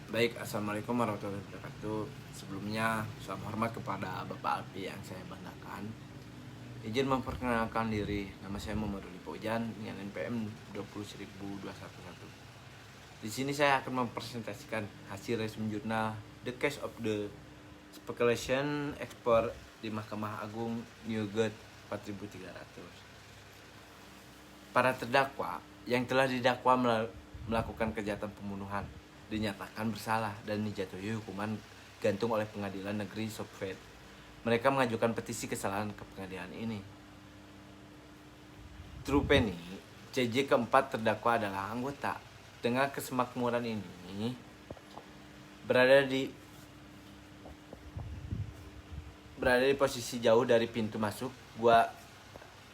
Baik, Assalamualaikum warahmatullahi wabarakatuh. Sebelumnya, salam hormat kepada Bapak Alpi yang saya banggakan. Izin memperkenalkan diri, nama saya Muhammad Ruli Paujan dengan NPM 20.211. Di sini saya akan mempresentasikan hasil resume jurnal The Case of the Speculation Export di Mahkamah Agung Newgate 4300. Para terdakwa yang telah didakwa melakukan kejahatan pembunuhan dinyatakan bersalah dan dijatuhi hukuman gantung oleh Pengadilan Negeri Sophet. Mereka mengajukan petisi kesalahan ke pengadilan ini. Trupeni, CJ keempat terdakwa adalah anggota. Dengan kesemakmuran ini berada di posisi jauh dari pintu masuk gua.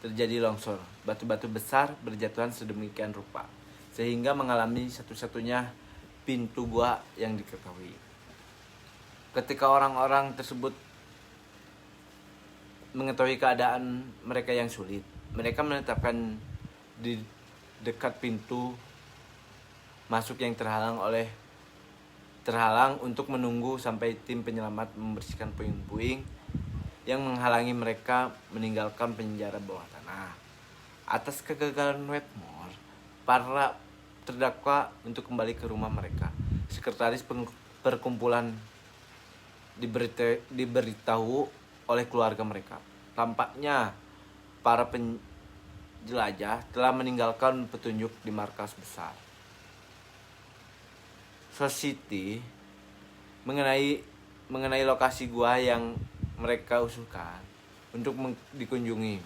Terjadi longsor, batu-batu besar berjatuhan sedemikian rupa sehingga mengalami satu-satunya pintu gua yang diketahui. Ketika orang-orang tersebut mengetahui keadaan mereka yang sulit, mereka menetapkan di dekat pintu masuk yang terhalang untuk menunggu sampai tim penyelamat membersihkan puing-puing yang menghalangi mereka meninggalkan penjara bawah tanah. Atas kegagalan Wetmore, para terdakwa untuk kembali ke rumah mereka. Sekretaris perkumpulan diberitahu oleh keluarga mereka. Tampaknya para penjelajah telah meninggalkan petunjuk di markas besar Society mengenai lokasi gua yang mereka usulkan untuk dikunjungi.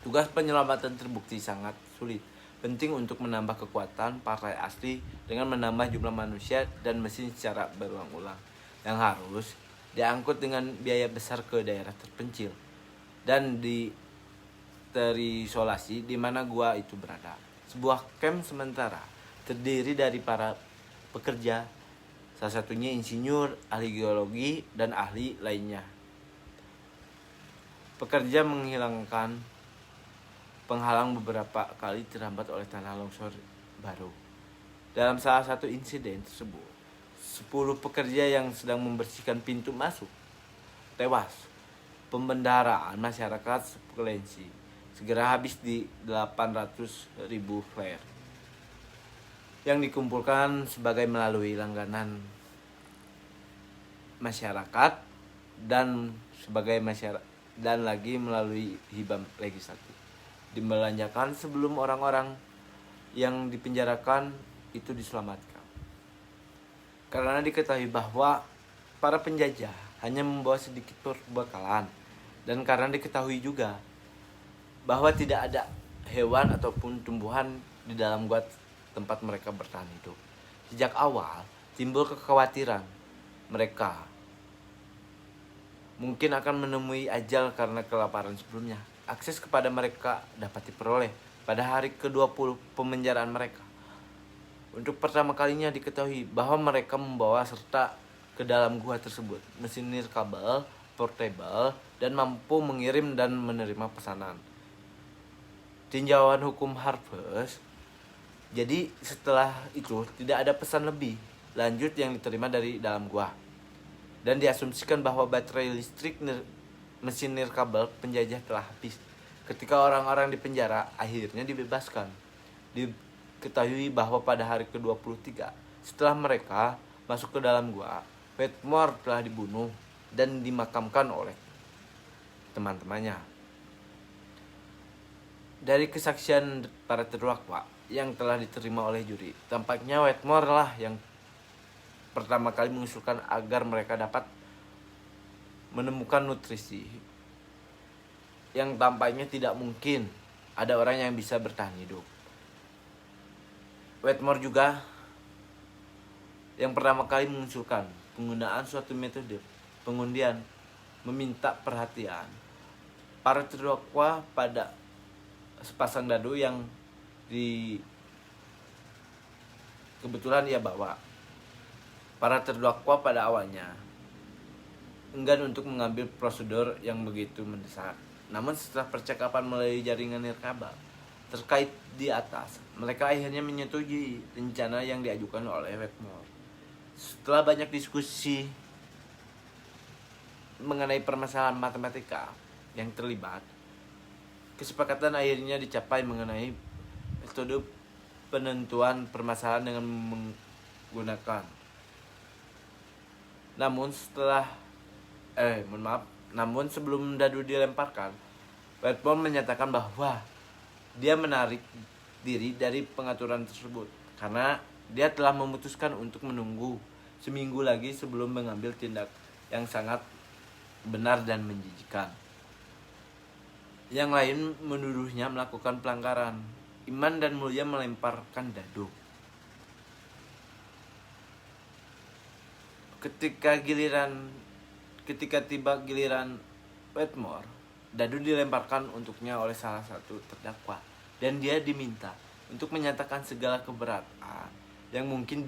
Tugas penyelamatan terbukti sangat sulit. Penting untuk menambah kekuatan partai asli dengan menambah jumlah manusia dan mesin secara berulang-ulang yang harus diangkut dengan biaya besar ke daerah terpencil dan terisolasi di mana gua itu berada. Sebuah camp sementara terdiri dari para pekerja, salah satunya insinyur, ahli geologi, dan ahli lainnya. Pekerja menghilangkan penghalang beberapa kali terhambat oleh tanah longsor baru. Dalam salah satu insiden tersebut, 10 pekerja yang sedang membersihkan pintu masuk tewas. Pembendaharaan masyarakat spekulensi segera habis di 800.000 flare yang dikumpulkan sebagai melalui langganan masyarakat dan lagi melalui hibah legislatif dibelanjakan sebelum orang-orang yang dipenjarakan itu diselamatkan. Karena diketahui bahwa para penjajah hanya membawa sedikit perbekalan dan karena diketahui juga bahwa tidak ada hewan ataupun tumbuhan di dalam gua tempat mereka bertahan hidup. Sejak awal timbul kekhawatiran mereka mungkin akan menemui ajal karena kelaparan sebelumnya. Akses kepada mereka dapat diperoleh pada hari ke-20 pemenjaraan mereka. Untuk pertama kalinya diketahui bahwa mereka membawa serta ke dalam gua tersebut mesin nirkabel portable dan mampu mengirim dan menerima pesanan. Tinjauan hukum Harvest. Jadi setelah itu tidak ada pesan lebih lanjut yang diterima dari dalam gua. Dan diasumsikan bahwa baterai listrik mesin nirkabel penjajah telah habis. Ketika orang-orang di penjara akhirnya dibebaskan. Diketahui bahwa pada hari ke-23 setelah mereka masuk ke dalam gua, Wetmore telah dibunuh dan dimakamkan oleh teman-temannya. Dari kesaksian para terdakwa yang telah diterima oleh juri, tampaknya Wetmore lah yang pertama kali mengusulkan agar mereka dapat menemukan nutrisi yang tampaknya tidak mungkin ada orang yang bisa bertahan hidup. Wetmore juga yang pertama kali mengusulkan penggunaan suatu metode pengundian meminta perhatian para terdakwa pada sepasang dadu yang kebetulan ia bawa. Para terdakwa pada awalnya enggan untuk mengambil prosedur yang begitu mendesak. Namun setelah percakapan melalui jaringan nirkabel terkait di atas, mereka akhirnya menyetujui rencana yang diajukan oleh Wetmore. Setelah banyak diskusi mengenai permasalahan matematika yang terlibat, kesepakatan akhirnya dicapai mengenai metode penentuan permasalahan dengan menggunakan. Namun sebelum dadu dilemparkan, Redmond menyatakan bahwa dia menarik diri dari pengaturan tersebut karena dia telah memutuskan untuk menunggu seminggu lagi sebelum mengambil tindak yang sangat benar dan menjijikan. Yang lain menuduhnya melakukan pelanggaran. Iman dan Mulia melemparkan dadu. Ketika tiba giliran Wetmore, dadu dilemparkan untuknya oleh salah satu terdakwa dan dia diminta untuk menyatakan segala keberatan yang mungkin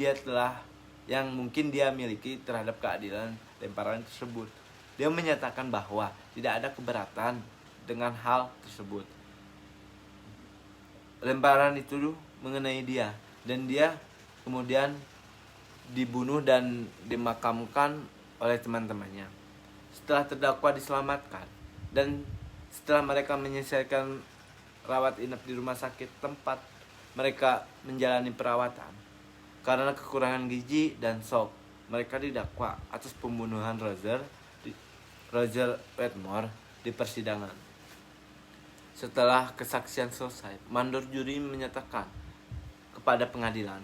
dia miliki terhadap keadilan lemparan tersebut. Dia menyatakan bahwa tidak ada keberatan dengan hal tersebut. Lemparan itu mengenai dia dan dia kemudian dibunuh dan dimakamkan oleh teman-temannya. Setelah terdakwa diselamatkan dan setelah mereka menyelesaikan rawat inap di rumah sakit tempat mereka menjalani perawatan, karena kekurangan gizi dan shock, mereka didakwa atas pembunuhan Roger Wetmore di persidangan. Setelah kesaksian selesai, mandor juri menyatakan kepada pengadilan,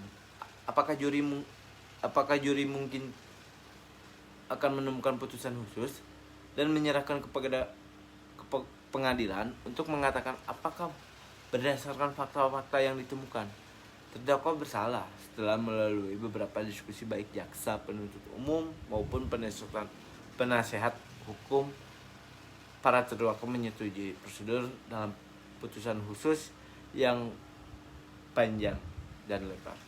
apakah juri mungkin akan menemukan putusan khusus dan menyerahkan kepada pengadilan untuk mengatakan apakah berdasarkan fakta-fakta yang ditemukan terdakwa bersalah. Setelah melalui beberapa diskusi baik jaksa penuntut umum maupun penasehat hukum, para terdakwa menyetujui prosedur dalam putusan khusus yang panjang dan lebar.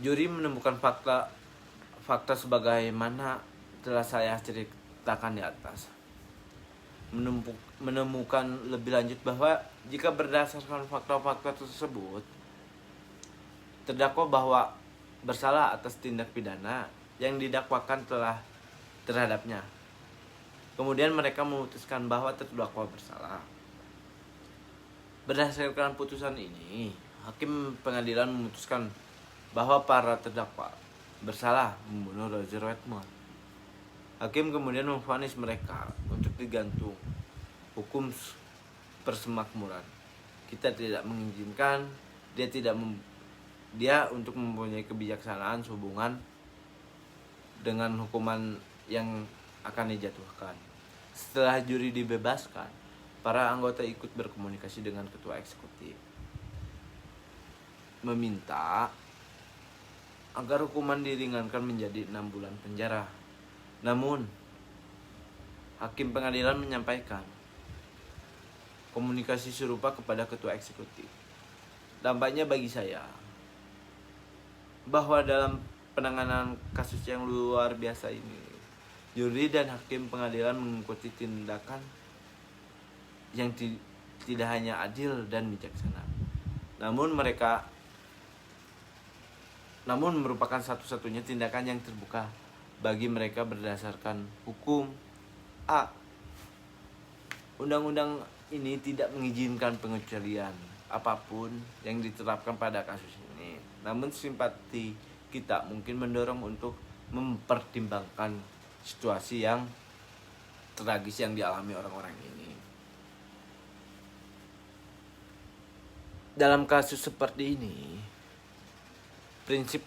Juri menemukan fakta sebagaimana telah saya ceritakan di atas. Menemukan lebih lanjut bahwa jika berdasarkan fakta-fakta tersebut, terdakwa bahwa bersalah atas tindak pidana yang didakwakan terhadapnya. Kemudian mereka memutuskan bahwa terdakwa bersalah. Berdasarkan putusan ini, hakim pengadilan memutuskan bahwa para terdakwa bersalah membunuh Roger Wetmore. Hakim kemudian memvonis mereka untuk digantung hukum persemakmuran. Kita tidak mengizinkan dia untuk mempunyai kebijaksanaan sehubungan dengan hukuman yang akan dijatuhkan. Setelah juri dibebaskan, para anggota ikut berkomunikasi dengan ketua eksekutif, meminta agar hukuman diringankan menjadi 6 bulan penjara. Namun, hakim pengadilan menyampaikan komunikasi serupa kepada ketua eksekutif. Dampaknya bagi saya bahwa dalam penanganan kasus yang luar biasa ini, juri dan hakim pengadilan mengikuti tindakan yang tidak hanya adil dan bijaksana, namun merupakan satu-satunya tindakan yang terbuka bagi mereka berdasarkan hukum. Undang-undang ini tidak mengizinkan pengecualian apapun yang diterapkan pada kasus ini. Namun simpati kita mungkin mendorong untuk mempertimbangkan situasi yang tragis yang dialami orang-orang ini. Dalam kasus seperti ini, prinsip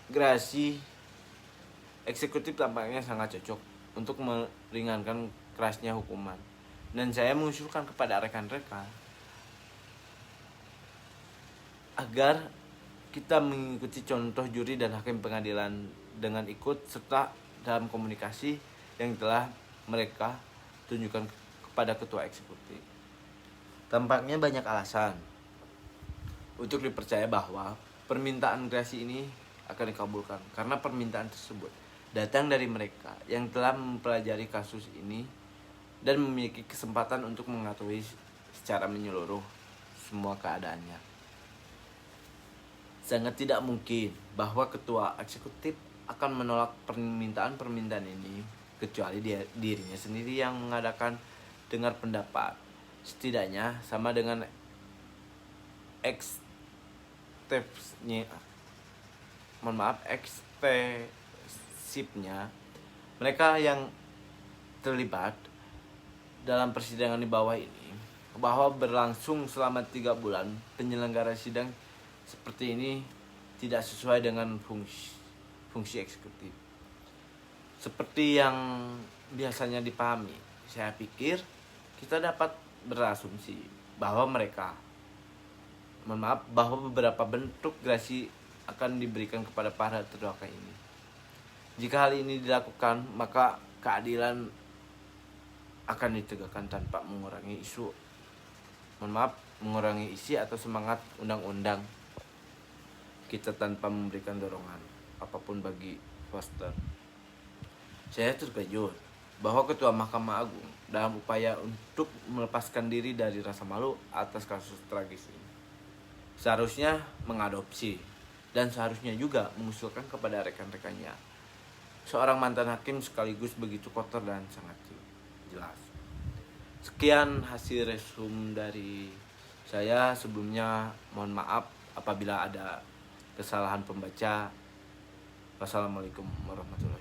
gerasi eksekutif tampaknya sangat cocok untuk meringankan kerasnya hukuman. Dan saya mengusulkan kepada rekan-rekan agar kita mengikuti contoh juri dan hakim pengadilan dengan ikut serta dalam komunikasi yang telah mereka tunjukkan kepada ketua eksekutif. Tampaknya banyak alasan untuk dipercaya bahwa permintaan gerasi ini akan dikabulkan karena permintaan tersebut datang dari mereka yang telah mempelajari kasus ini dan memiliki kesempatan untuk mengetahui secara menyeluruh semua keadaannya. Sangat tidak mungkin bahwa ketua eksekutif akan menolak permintaan ini kecuali dirinya sendiri yang mengadakan dengar pendapat. Setidaknya sama dengan ekspresifnya mereka yang terlibat dalam persidangan di bawah ini, bahwa berlangsung selama 3 bulan penyelenggara sidang seperti ini tidak sesuai dengan fungsi eksekutif seperti yang biasanya dipahami. Saya pikir kita dapat berasumsi bahwa bahwa beberapa bentuk gerasi akan diberikan kepada para terdakwa ini. Jika hal ini dilakukan, maka keadilan akan ditegakkan tanpa mengurangi isi atau semangat undang-undang kita, tanpa memberikan dorongan apapun bagi Foster. Saya terkejut bahwa Ketua Mahkamah Agung dalam upaya untuk melepaskan diri dari rasa malu atas kasus tragis ini seharusnya mengadopsi dan seharusnya juga mengusulkan kepada rekan-rekannya seorang mantan hakim sekaligus begitu kotor dan sangat jelas. Sekian hasil resum dari saya. Sebelumnya mohon maaf apabila ada kesalahan pembaca. Wassalamualaikum warahmatullahi wabarakatuh.